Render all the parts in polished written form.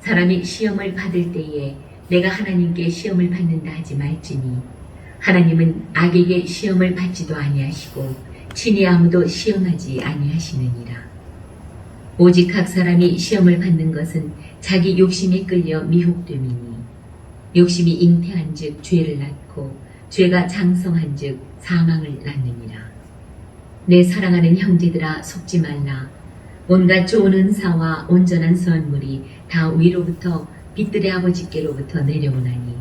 사람이 시험을 받을 때에 내가 하나님께 시험을 받는다 하지 말지니 하나님은 악에게 시험을 받지도 아니하시고 친히 아무도 시험하지 아니하시느니라. 오직 각 사람이 시험을 받는 것은 자기 욕심에 끌려 미혹됨이니 욕심이 잉태한즉 죄를 낳고 죄가 장성한즉 사망을 낳느니라. 내 사랑하는 형제들아, 속지 말라. 온갖 좋은 은사와 온전한 선물이 다 위로부터 빛들의 아버지께로부터 내려오나니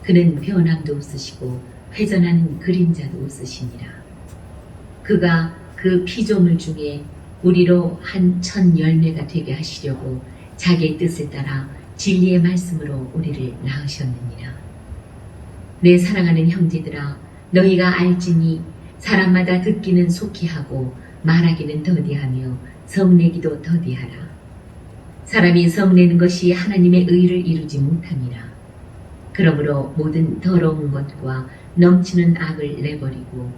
그는 변함도 없으시고 회전하는 그림자도 없으시니라. 그가 그 피조물 중에 우리로 한 천 열매가 되게 하시려고 자기의 뜻을 따라 진리의 말씀으로 우리를 낳으셨느니라. 내 사랑하는 형제들아, 너희가 알지니 사람마다 듣기는 속히 하고 말하기는 더디하며 성내기도 더디하라. 사람이 성내는 것이 하나님의 의를 이루지 못함이라. 그러므로 모든 더러운 것과 넘치는 악을 내버리고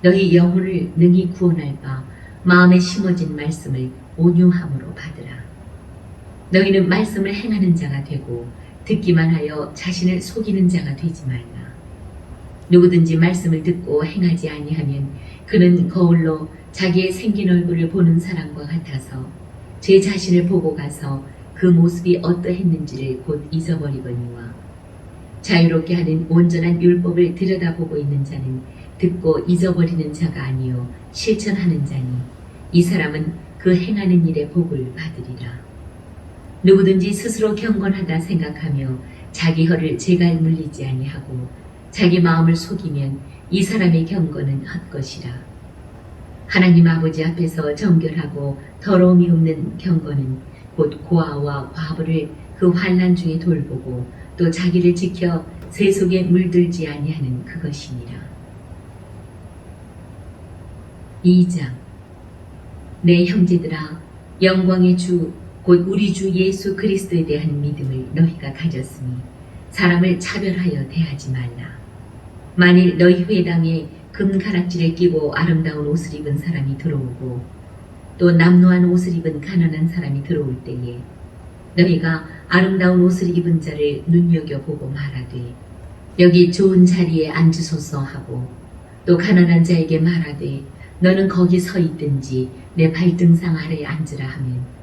너희 영혼을 능히 구원할 바 마음에 심어진 말씀을 온유함으로 받으라. 너희는 말씀을 행하는 자가 되고 듣기만 하여 자신을 속이는 자가 되지 말라. 누구든지 말씀을 듣고 행하지 아니하면 그는 거울로 자기의 생긴 얼굴을 보는 사람과 같아서 제 자신을 보고 가서 그 모습이 어떠했는지를 곧 잊어버리거니와 자유롭게 하는 온전한 율법을 들여다보고 있는 자는 듣고 잊어버리는 자가 아니요 실천하는 자니 이 사람은 그 행하는 일의 복을 받으리라. 누구든지 스스로 경건하다 생각하며 자기 혀를 제갈 물리지 아니하고 자기 마음을 속이면 이 사람의 경건은 헛것이라. 하나님 아버지 앞에서 정결하고 더러움이 없는 경건은 곧 고아와 과부를 그 환난 중에 돌보고 또 자기를 지켜 세속에 물들지 아니하는 그것이니라. 2장. 내 형제들아, 영광의 주 곧 우리 주 예수 그리스도에 대한 믿음을 너희가 가졌으니 사람을 차별하여 대하지 말라. 만일 너희 회당에 금가락지를 끼고 아름다운 옷을 입은 사람이 들어오고 또 남루한 옷을 입은 가난한 사람이 들어올 때에 너희가 아름다운 옷을 입은 자를 눈여겨보고 말하되 여기 좋은 자리에 앉으소서 하고 또 가난한 자에게 말하되 너는 거기 서 있든지 내 발등상 아래에 앉으라 하면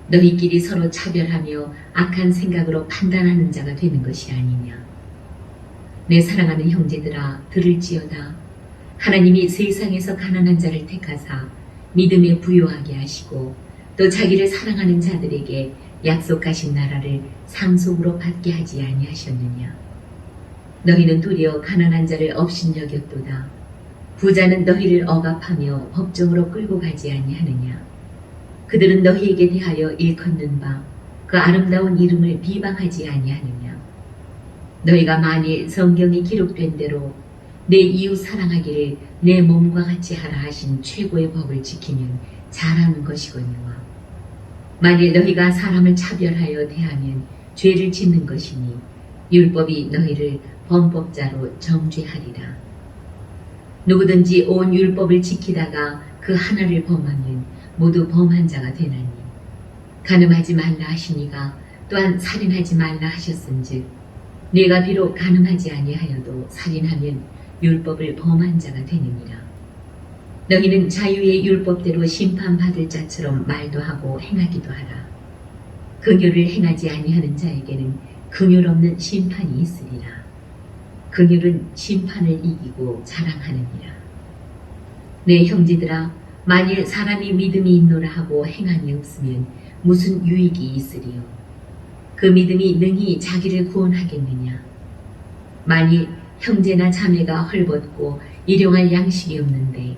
너희끼리 서로 차별하며 악한 생각으로 판단하는 자가 되는 것이 아니냐. 내 사랑하는 형제들아, 들을지어다. 하나님이 세상에서 가난한 자를 택하사 믿음에 부요하게 하시고 또 자기를 사랑하는 자들에게 약속하신 나라를 상속으로 받게 하지 아니하셨느냐. 너희는 도리어 가난한 자를 업신여겼도다. 부자는 너희를 억압하며 법정으로 끌고 가지 아니하느냐. 그들은 너희에게 대하여 일컫는 바 그 아름다운 이름을 비방하지 아니하느냐. 너희가 만일 성경이 기록된 대로 내 이웃 사랑하기를 내 몸과 같이 하라 하신 최고의 법을 지키면 잘하는 것이거니와 만일 너희가 사람을 차별하여 대하면 죄를 짓는 것이니 율법이 너희를 범법자로 정죄하리라. 누구든지 온 율법을 지키다가 그 하나를 범하면 모두 범한 자가 되나니 간음하지 말라 하시니가 또한 살인하지 말라 하셨은즉 네가 비록 간음하지 아니하여도 살인하면 율법을 범한 자가 되느니라. 너희는 자유의 율법대로 심판받을 자처럼 말도 하고 행하기도 하라. 긍휼을 행하지 아니하는 자에게는 긍휼 없는 심판이 있으리라. 긍휼은 심판을 이기고 자랑하느니라. 내 형제들아, 만일 사람이 믿음이 있노라 하고 행함이 없으면 무슨 유익이 있으리요. 그 믿음이 능히 자기를 구원하겠느냐. 만일 형제나 자매가 헐벗고 일용할 양식이 없는데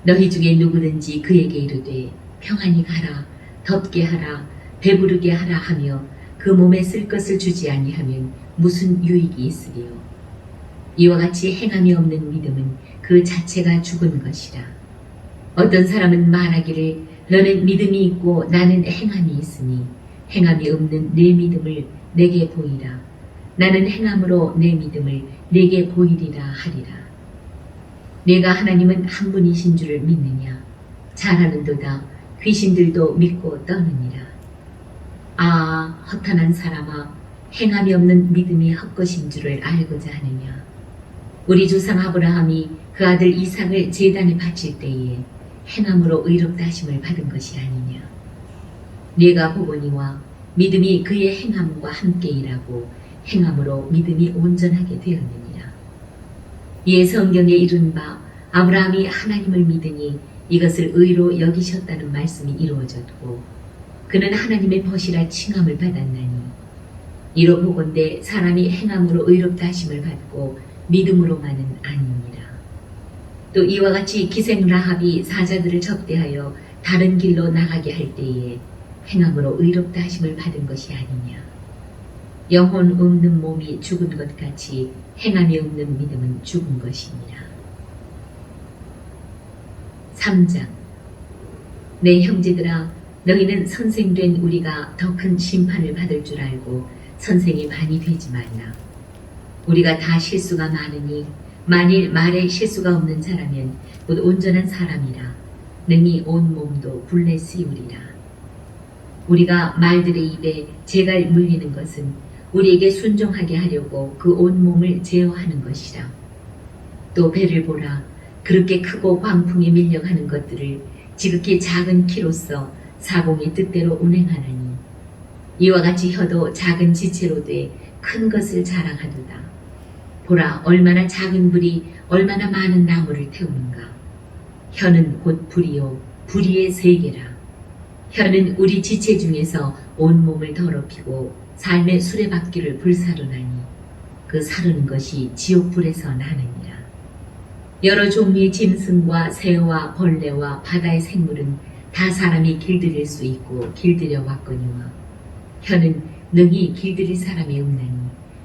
너희 중에 누구든지 그에게 이르되 평안히 가라, 덥게 하라, 배부르게 하라 하며 그 몸에 쓸 것을 주지 아니하면 무슨 유익이 있으리요. 이와 같이 행함이 없는 믿음은 그 자체가 죽은 것이라. 어떤 사람은 말하기를 너는 믿음이 있고 나는 행함이 있으니 행함이 없는 내 믿음을 내게 보이라. 나는 행함으로 내 믿음을 내게 보이리라 하리라. 내가 하나님은 한 분이신 줄을 믿느냐. 잘하는도다. 귀신들도 믿고 떠느니라. 아, 허탄한 사람아, 행함이 없는 믿음이 헛것인 줄을 알고자 하느냐. 우리 조상 아브라함이 그 아들 이삭을 제단에 바칠 때에 행함으로 의롭다 하심을 받은 것이 아니냐. 네가 보거니와 믿음이 그의 행함과 함께 일하고 행함으로 믿음이 온전하게 되었느니라. 이에 성경에 이른 바 아브라함이 하나님을 믿으니 이것을 의로 여기셨다는 말씀이 이루어졌고 그는 하나님의 벗이라 칭함을 받았나니 이로 보건대 사람이 행함으로 의롭다 하심을 받고 믿음으로만은 아니니라. 또 이와 같이 기생 라합이 사자들을 접대하여 다른 길로 나가게 할 때에 행함으로 의롭다 하심을 받은 것이 아니냐. 영혼 없는 몸이 죽은 것 같이 행함이 없는 믿음은 죽은 것이니라. 3장. 내 형제들아, 너희는 선생된 우리가 더 큰 심판을 받을 줄 알고 선생이 많이 되지 말라. 우리가 다 실수가 많으니 만일 말에 실수가 없는 자라면 곧 온전한 사람이라 능히 온 몸도 굴레 씌우리라. 우리가 말들의 입에 재갈 물리는 것은 우리에게 순종하게 하려고 그 온 몸을 제어하는 것이라. 또 배를 보라. 그렇게 크고 광풍에 밀려가는 것들을 지극히 작은 키로서 사공의 뜻대로 운행하나니 이와 같이 혀도 작은 지체로 돼 큰 것을 자랑하도다. 보라, 얼마나 작은 불이 얼마나 많은 나무를 태우는가. 혀는 곧 불이요 불의의 세계라. 혀는 우리 지체 중에서 온 몸을 더럽히고 삶의 수레바퀴를 불사르나니 그 사르는 것이 지옥불에서 나느니라. 여러 종류의 짐승과 새와 벌레와 바다의 생물은 다 사람이 길들일 수 있고 길들여 왔거니와 혀는 능히 길들일 사람이 없나니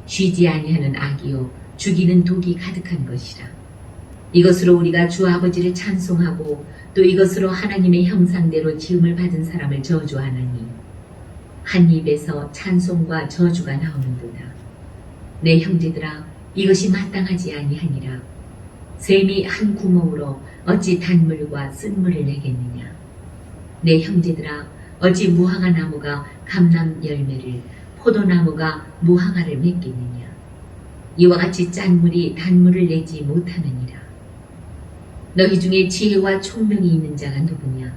쉬지 아니하는 악이요 죽이는 독이 가득한 것이라. 이것으로 우리가 주 아버지를 찬송하고 또 이것으로 하나님의 형상대로 지음을 받은 사람을 저주하나니 한 입에서 찬송과 저주가 나오는도다. 내 형제들아, 이것이 마땅하지 아니하니라. 샘이 한 구멍으로 어찌 단물과 쓴물을 내겠느냐. 내 형제들아, 어찌 무화과 나무가 감람 열매를 포도나무가 무화과를 맺겠느냐. 이와 같이 짠물이 단물을 내지 못하느니라. 너희 중에 지혜와 총명이 있는 자가 누구냐.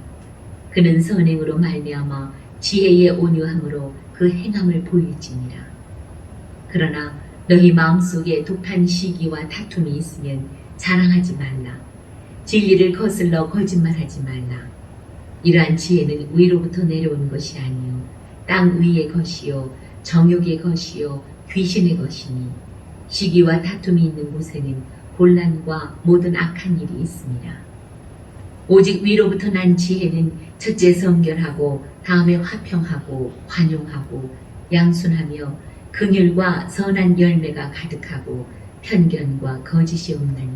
그는 선행으로 말미암아 지혜의 온유함으로 그 행함을 보일지니라. 그러나 너희 마음속에 독한 시기와 다툼이 있으면 자랑하지 말라. 진리를 거슬러 거짓말하지 말라. 이러한 지혜는 위로부터 내려온 것이 아니요 땅 위의 것이요 정욕의 것이요 귀신의 것이니 시기와 다툼이 있는 곳에는 곤란과 모든 악한 일이 있습니다. 오직 위로부터 난 지혜는 첫째 성결하고 다음에 화평하고 환용하고 양순하며 긍휼과 선한 열매가 가득하고 편견과 거짓이 없나니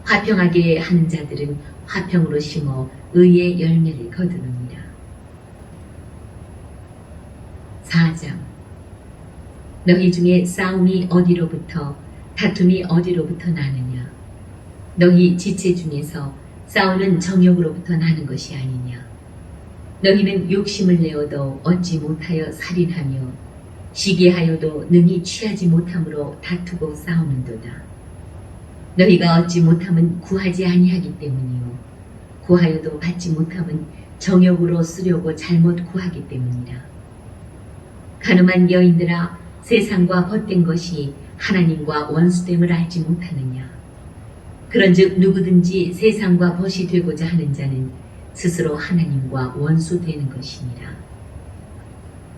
화평하게 하는 자들은 화평으로 심어 의의 열매를 거두느니라. 4장. 너희 중에 싸움이 어디로부터 다툼이 어디로부터 나느냐. 너희 지체 중에서 싸우는 정욕으로부터 나는 것이 아니냐. 너희는 욕심을 내어도 얻지 못하여 살인하며 시기하여도 능히 취하지 못함으로 다투고 싸우는도다. 너희가 얻지 못함은 구하지 아니하기 때문이요 구하여도 받지 못함은 정욕으로 쓰려고 잘못 구하기 때문이라. 가늠한 여인들아, 세상과 벗된 것이 하나님과 원수됨을 알지 못하느냐. 그런즉 누구든지 세상과 벗이 되고자 하는 자는 스스로 하나님과 원수되는 것이니라.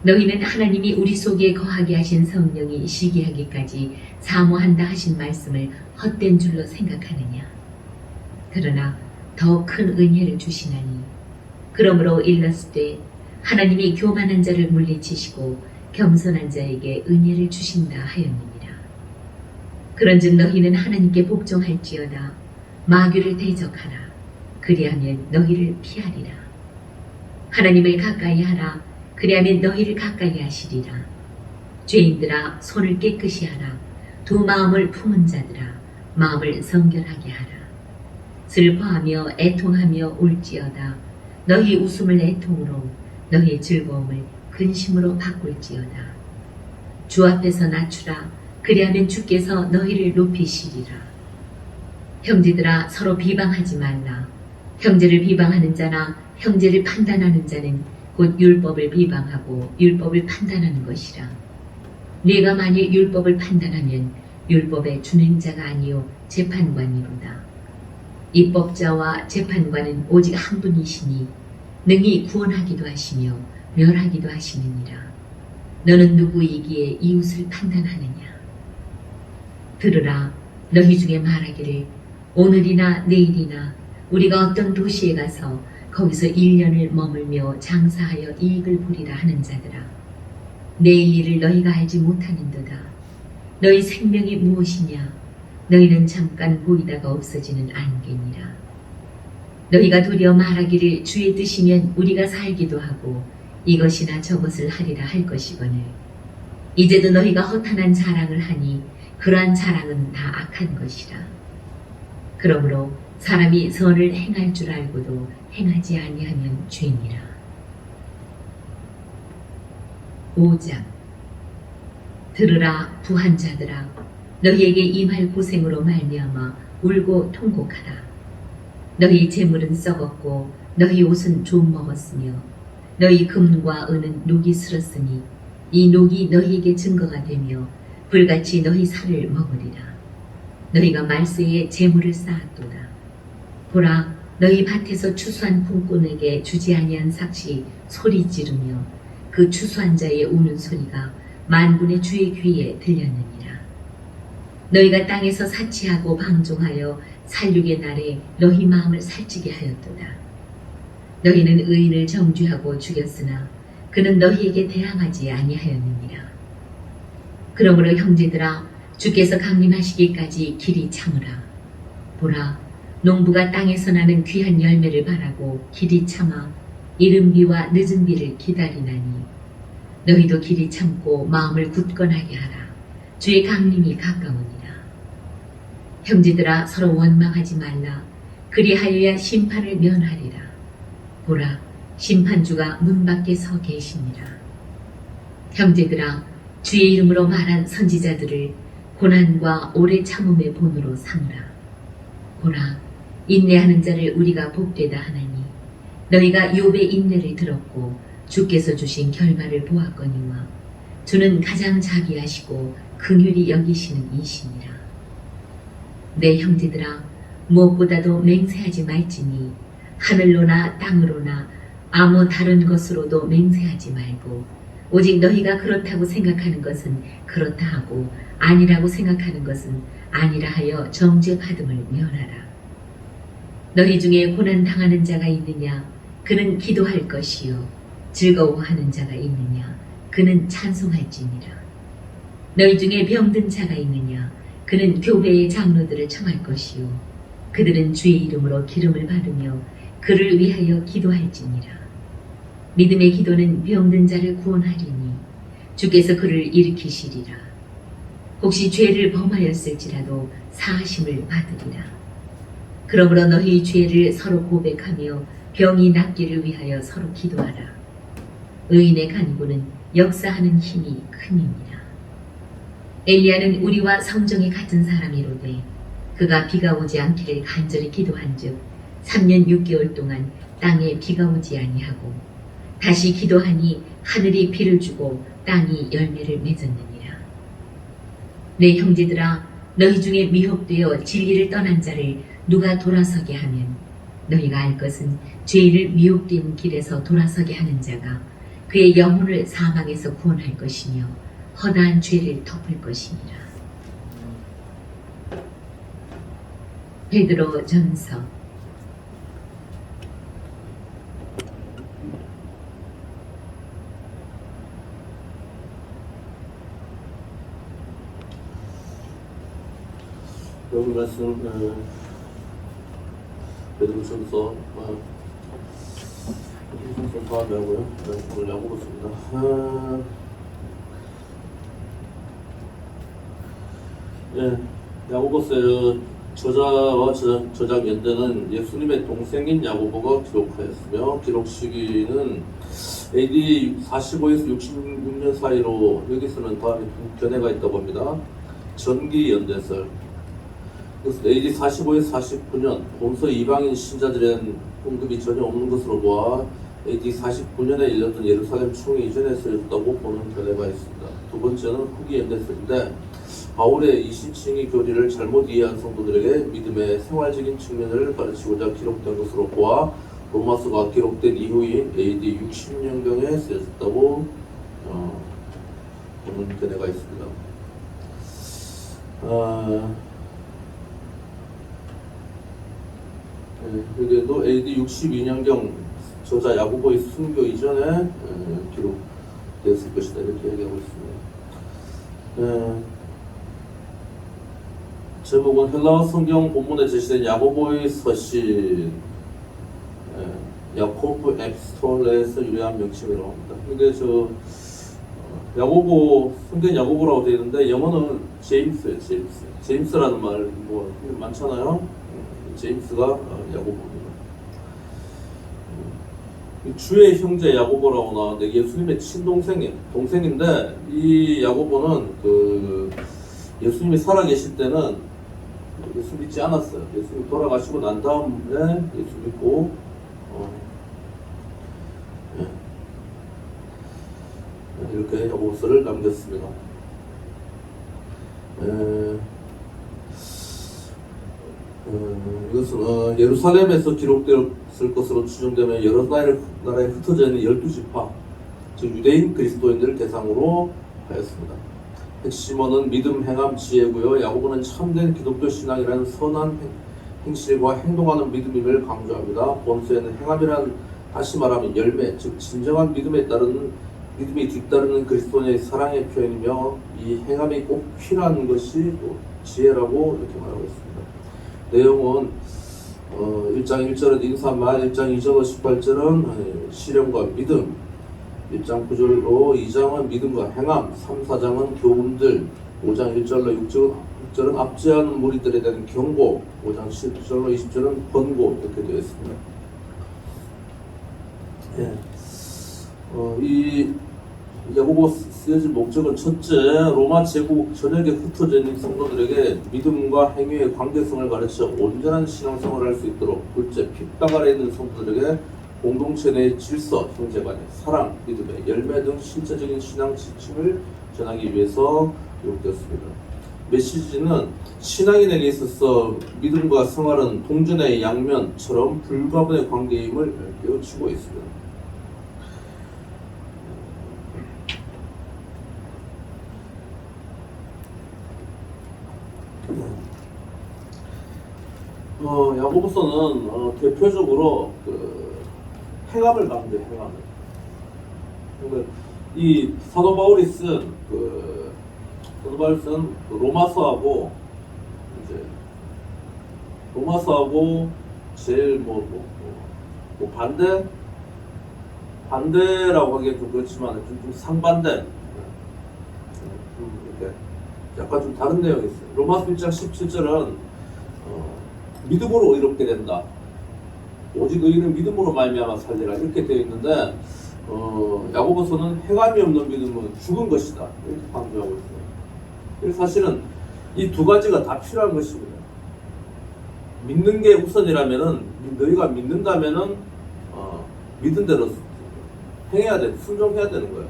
너희는 하나님이 우리 속에 거하게 하신 성령이 시기하기까지 사모한다 하신 말씀을 헛된 줄로 생각하느냐. 그러나 더 큰 은혜를 주시나니 그러므로 일렀을 때 하나님이 교만한 자를 물리치시고 겸손한 자에게 은혜를 주신다 하였느니라. 그런즉 너희는 하나님께 복종할지어다. 마귀를 대적하라. 그리하면 너희를 피하리라. 하나님을 가까이 하라. 그리하면 너희를 가까이 하시리라. 죄인들아, 손을 깨끗이 하라. 두 마음을 품은 자들아, 마음을 성결하게 하라. 슬퍼하며 애통하며 울지어다. 너희 웃음을 애통으로, 너희 즐거움을 근심으로 바꿀지어다. 주 앞에서 낮추라. 그리하면 주께서 너희를 높이시리라. 형제들아, 서로 비방하지 말라. 형제를 비방하는 자나 형제를 판단하는 자는 곧 율법을 비방하고 율법을 판단하는 것이라. 네가 만일 율법을 판단하면 율법의 준행자가 아니요 재판관이로다. 입법자와 재판관은 오직 한 분이시니 능히 구원하기도 하시며 멸하기도 하시느니라. 너는 누구이기에 이웃을 판단하느냐? 들으라. 너희 중에 말하기를 오늘이나 내일이나 우리가 어떤 도시에 가서 거기서 1년을 머물며 장사하여 이익을 보리라 하는 자들아. 내일 일을 너희가 알지 못하는도다. 너희 생명이 무엇이냐? 너희는 잠깐 보이다가 없어지는 안개니라. 너희가 도리어 말하기를 주의 뜻이면 우리가 살기도 하고 이것이나 저것을 하리라 할 것이거늘 이제도 너희가 허탄한 자랑을 하니 그러한 자랑은 다 악한 것이라. 그러므로 사람이 선을 행할 줄 알고도 행하지 아니하면 죄니라. 5장. 들으라 부한 자들아, 너희에게 임할 고생으로 말미암아 울고 통곡하라. 너희 재물은 썩었고 너희 옷은 좀 먹었으며 너희 금과 은은 녹이 슬었으니 이 녹이 너희에게 증거가 되며 불같이 너희 살을 먹으리라. 너희가 말세에 재물을 쌓았도다. 보라, 너희 밭에서 추수한 품꾼에게 주지 아니한 삭시 소리 지르며 그 추수한 자의 우는 소리가 만군의 주의 귀에 들렸느니라. 너희가 땅에서 사치하고 방종하여 살육의 날에 너희 마음을 살찌게 하였도다. 너희는 의인을 정죄하고 죽였으나 그는 너희에게 대항하지 아니하였느니라. 그러므로 형제들아, 주께서 강림하시기까지 길이 참으라. 보라, 농부가 땅에서 나는 귀한 열매를 바라고 길이 참아 이른 비와 늦은 비를 기다리나니 너희도 길이 참고 마음을 굳건하게 하라. 주의 강림이 가까우니라. 형제들아, 서로 원망하지 말라. 그리하여야 심판을 면하리라. 보라, 심판주가 문 밖에 서 계시니라. 형제들아, 주의 이름으로 말한 선지자들을 고난과 오래 참음의 본으로 삼으라. 보라, 인내하는 자를 우리가 복되다 하나니 너희가 욥의 인내를 들었고 주께서 주신 결말을 보았거니와 주는 가장 자비하시고 긍휼히 여기시는 이시니라. 내 형제들아, 무엇보다도 맹세하지 말지니 하늘로나 땅으로나 아무 다른 것으로도 맹세하지 말고 오직 너희가 그렇다고 생각하는 것은 그렇다 하고 아니라고 생각하는 것은 아니라 하여 정죄받음을 면하라. 너희 중에 고난당하는 자가 있느냐? 그는 기도할 것이요. 즐거워하는 자가 있느냐? 그는 찬송할지니라. 너희 중에 병든 자가 있느냐? 그는 교회의 장로들을 청할 것이요. 그들은 주의 이름으로 기름을 받으며 그를 위하여 기도할지니라. 믿음의 기도는 병든 자를 구원하리니 주께서 그를 일으키시리라. 혹시 죄를 범하였을지라도 사하심을 받으리라. 그러므로 너희 죄를 서로 고백하며 병이 낫기를 위하여 서로 기도하라. 의인의 간구는 역사하는 힘이 큼이니라. 엘리야는 우리와 성정이 같은 사람이로되 그가 비가 오지 않기를 간절히 기도한즉 3년 6개월 동안 땅에 비가 오지 아니하고 다시 기도하니 하늘이 비를 주고 땅이 열매를 맺었느니라. 내 형제들아, 너희 중에 미혹되어 진리를 떠난 자를 누가 돌아서게 하면 너희가 알 것은 죄를 미혹된 길에서 돌아서게 하는 자가 그의 영혼을 사망에서 구원할 것이며 허다한 죄를 덮을 것이니라. 베드로 전서. 여기 말씀 베드로전서 다음이하고요. 오늘 야고보서입니다. 야고보서의 저자와 저작 연대는 예수님의 동생인 야고보가 기록하였으며 기록 시기는 AD 45에서 66년 사이로 여기서는 다음에 두 견해가 있다고 합니다. 전기 연대설. 그래서 AD 45에서 49년 본서 이방인 신자들은 공급이 전혀 없는 것으로 보아 AD 49년에 열렸던 예루살렘 총회 이전에 쓰였다고 보는 견해가 있습니다. 두 번째는 후기 연대설인데 바울의 이신칭의 교리를 잘못 이해한 성도들에게 믿음의 생활적인 측면을 가르치고자 기록된 것으로 보아 로마서가 기록된 이후인 AD 60년경에 쓰였다고 보는 견해가 있습니다. 여기에도 AD 62년경 저자 야고보의 순교 이전에 기록되었을 것이다 이렇게 얘기하고 있습니다. 제목은 헬라어 성경 본문에 제시된 야고보의 서신 야코브 에피스톨레에서 유래한 명칭이라고 합니다. 이게 야고보 성경 야고보라고 되어 있는데 영어는 제임스예요. 제임스라는 말 뭐 많잖아요. 제임스가 야고보입니다. 주의 형제 야고보라고 나왔는데 예수님의 친동생이에요. 동생인데 이 야고보는 예수님이 살아계실 때는 예수 믿지 않았어요. 예수님 돌아가시고 난 다음에 예수 믿고 이렇게 야고보서를 남겼습니다. 이것은 예루살렘에서 기록되었을 것으로 추정되면 여러 나라에 흩어져 있는 12지파, 즉 유대인 그리스도인들을 대상으로 하였습니다. 핵심어는 믿음, 행함, 지혜고요. 야고보는 참된 기독교 신앙이라는 선한 행실과 행동하는 믿음임을 강조합니다. 본서에는 행함이란 다시 말하면 열매, 즉 진정한 믿음이 뒤따르는 그리스도인의 사랑의 표현이며 이 행함이 꼭 필요한 것이 또 지혜라고 이렇게 말하고 있습니다. 내용은 1장 1절은 인사말, 1장 2절로 18절은 실현과 믿음, 1장 9절로 2장은 믿음과 행함, 3, 4장은 교훈들, 5장 1절로 6절은 압제하는 무리들에 대한 경고, 5장 10절로 20절은 권고 이렇게 되어 있습니다. 이 야고보 쓰여진 목적은 첫째, 로마 제국 전역에 흩어져 있는 성도들에게 믿음과 행위의 관계성을 가르쳐 온전한 신앙생활을 할 수 있도록, 둘째, 핍박 아래 있는 성도들에게 공동체 내의 질서, 형제간의 사랑, 믿음의 열매 등 실제적인 신앙 지침을 전하기 위해서 기록되었습니다. 메시지는 신앙인에게 있어서 믿음과 생활은 동전의 양면처럼 불가분의 관계임을 깨우치고 있습니다. 야고보서는 대표적으로 행함을 강조해요. 행함을. 그러니까 이 사도 바울이 쓴 로마서하고 제일 반대라고 하기엔 좀 그렇지만 좀 상반된 이렇게 약간 좀 다른 내용이 있어요. 로마서 1장 17절은 믿음으로 의롭게 된다. 오직 의인은 믿음으로 말미암아 살리라 이렇게 되어 있는데 야고보서는 행함이 없는 믿음은 죽은 것이다 이렇게 강조하고 있어요. 그래서 사실은 이 두 가지가 다 필요한 것입니다. 믿는 게 우선이라면은 너희가 믿는다면은 믿은 대로 행해야 돼, 순종해야 되는 거예요.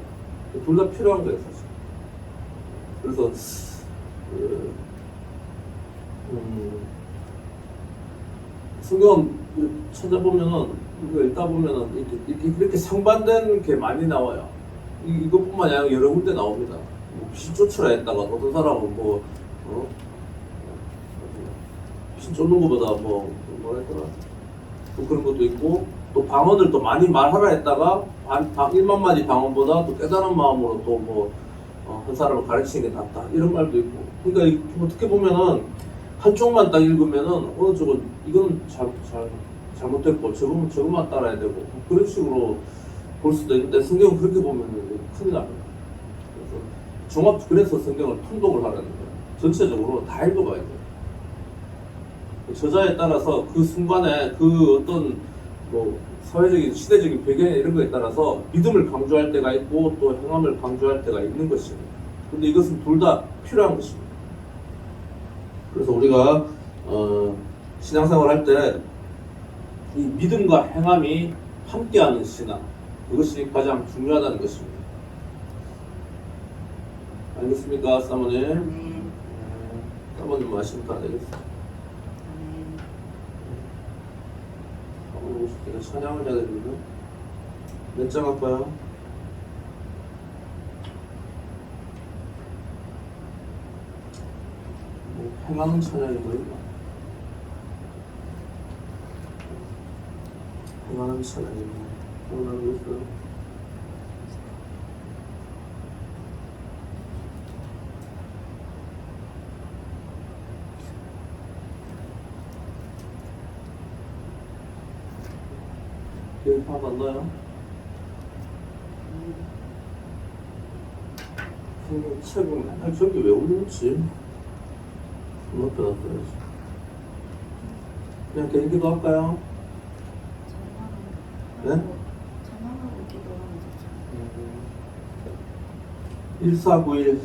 둘 다 필요한 거예요, 사실. 그래서 성경 찾아보면은 읽다 보면은 이렇게 상반된 게 많이 나와요. 이것뿐만이 아니라 여러 군데 나옵니다. 귀신 쫓으라 했다가 어떤 사람은 귀신 쫓는 것보다 뭐라 했더라 또 그런 것도 있고, 또 방언을 또 많이 말하라 했다가 1만 마디 방언보다 또 깨달은 마음으로 또 한 사람을 가르치는 게 낫다 이런 말도 있고. 그러니까 어떻게 보면은 한쪽만 딱 읽으면은 어느 쪽은 이건 잘못됐고 저것만 따라야 되고 그런 식으로 볼 수도 있는데, 성경은 그렇게 보면은 큰일 납니다. 그래서 성경을 통독을 하라는 거예요. 전체적으로 다 읽어봐야 돼요. 저자에 따라서 그 순간에 그 어떤 사회적인 시대적인 배경 이런 거에 따라서 믿음을 강조할 때가 있고 또 행함을 강조할 때가 있는 것입니다. 근데 이것은 둘 다 필요한 것입니다. 그래서 우리가 신앙생활 할 때 이 믿음과 행함이 함께하는 신앙, 그것이 가장 중요하다는 것입니다. 알겠습니까, 사모님? 아멘. 사모님 말씀 다 되겠습니다. 아멘. 사모님 오실 때는 찬양을 해야 됩니다. 몇 장 할까요? 행하는 찬양이고요. 행하는 찬양입니다. 행하는 것은 기억이 하나도 안 나요? 선생님 책을 맨날 저기 왜 올려놓지? 옆에 놨어야지. 그냥 개인기도 할까요? 네? 전화하고 기도하면 되죠. 1491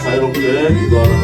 자유롭게 기도하는